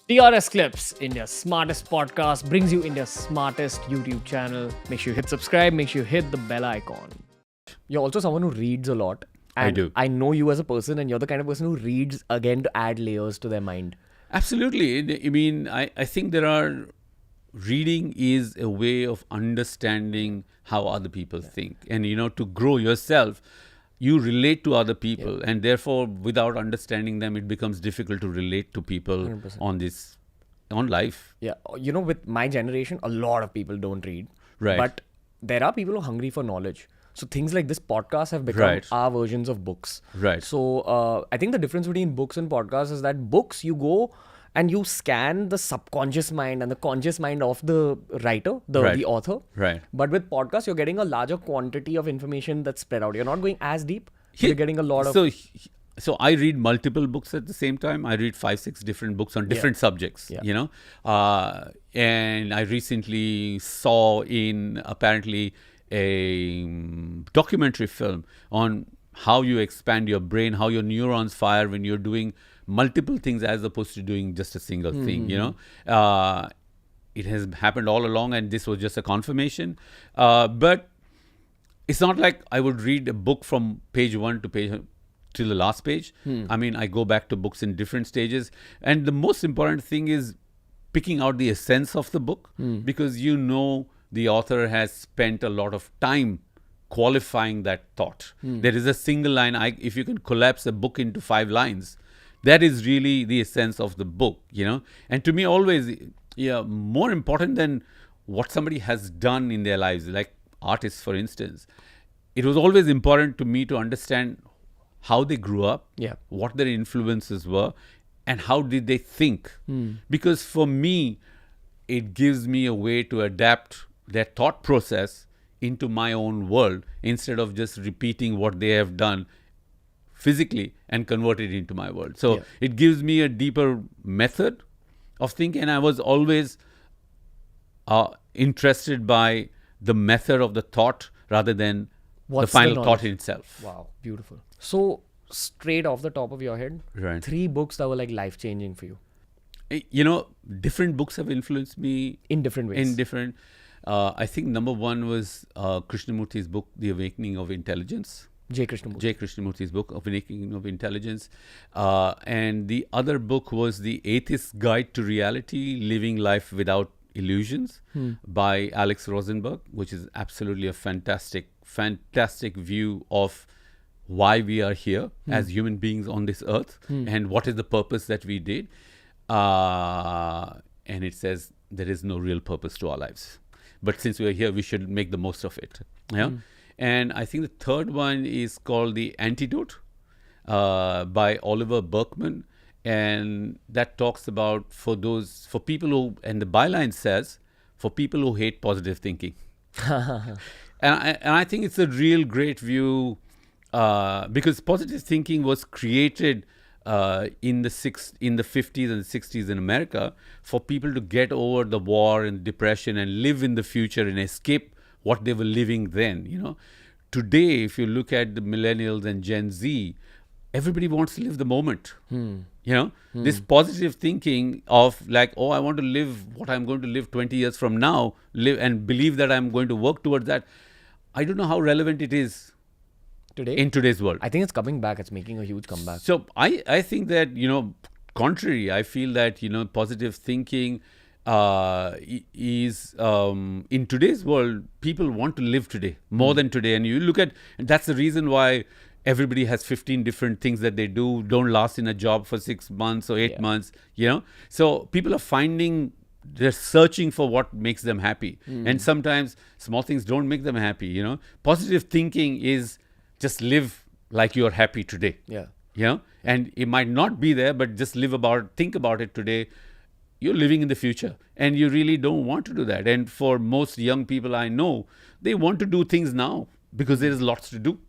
TRS Clips, India's smartest podcast, brings you India's smartest YouTube channel. Make sure you hit subscribe, make sure you hit the bell icon. You're also someone who reads a lot. And I do. I know you as a person, and you're the kind of person who reads again to add layers to their mind. Absolutely. I mean, I think reading is a way of understanding how other people think. And, to grow yourself, you relate to other people. And therefore, without understanding them, it becomes difficult to relate to people 100%. on life. Yeah, with my generation, a lot of people don't read. Right. But there are people who are hungry for knowledge. So things like this podcast have become Right. our versions of books. Right. So I think the difference between books and podcasts is that books, you go and you scan the subconscious mind and the conscious mind of the writer, the author. Right. But with podcasts, you're getting a larger quantity of information that's spread out. You're not going as deep. He- You're getting a lot of... So I read multiple books at the same time. I read 5-6 different books on different subjects, Yeah. And I recently saw in apparently a documentary film on how you expand your brain, how your neurons fire when you're doing multiple things as opposed to doing just a single thing, It has happened all along, and this was just a confirmation. But it's not like I would read a book from page 1 to the last page. I mean, I go back to books in different stages. And the most important thing is picking out the essence of the book, because the author has spent a lot of time qualifying that thought. There is a single line. If you can collapse a book into 5 lines, that is really the essence of the book, And to me, always, more important than what somebody has done in their lives, like artists, for instance, it was always important to me to understand how they grew up, what their influences were, and how did they think. Because for me, it gives me a way to adapt their thought process into my own world instead of just repeating what they have done physically and convert it into my world. So it gives me a deeper method of thinking. And I was always interested by the method of the thought rather than the final thought itself. Wow, beautiful. So straight off the top of your head, Right. 3 books that were like life-changing for you Different books have influenced me in different ways. I think number 1 was Krishnamurti's book, The Awakening of Intelligence. J. Krishnamurti. J. Krishnamurti's book, Awakening of Intelligence. And the other book was The Atheist's Guide to Reality, Living Life Without Illusions by Alex Rosenberg, which is absolutely a fantastic view of why we are here as human beings on this earth and what is the purpose that we did. And it says there is no real purpose to our lives. But since we are here, we should make the most of it. Yeah. And I think the third one is called The Antidote by Oliver Berkman. And that talks about for people who, and the byline says, for people who hate positive thinking. And I think it's a real great view because positive thinking was created in the 50s and 60s in America for people to get over the war and depression and live in the future and escape what they were living then, Today, if you look at the millennials and Gen Z, everybody wants to live the moment. This positive thinking of like, oh, I want to live what I'm going to live 20 years from now, live and believe that I'm going to work towards that. I don't know how relevant it is in today's world. I think it's coming back. It's making a huge comeback. So I think that, contrary, I feel that, positive thinking is in today's world, people want to live today more than today. And you look at, and that's the reason why everybody has 15 different things that they don't last in a job for 6 months or 8 months, So people are they're searching for what makes them happy. And sometimes small things don't make them happy, Positive thinking is just live like you're happy today. And it might not be there, but just think about it today. You're living in the future and you really don't want to do that. And for most young people I know, they want to do things now because there is lots to do.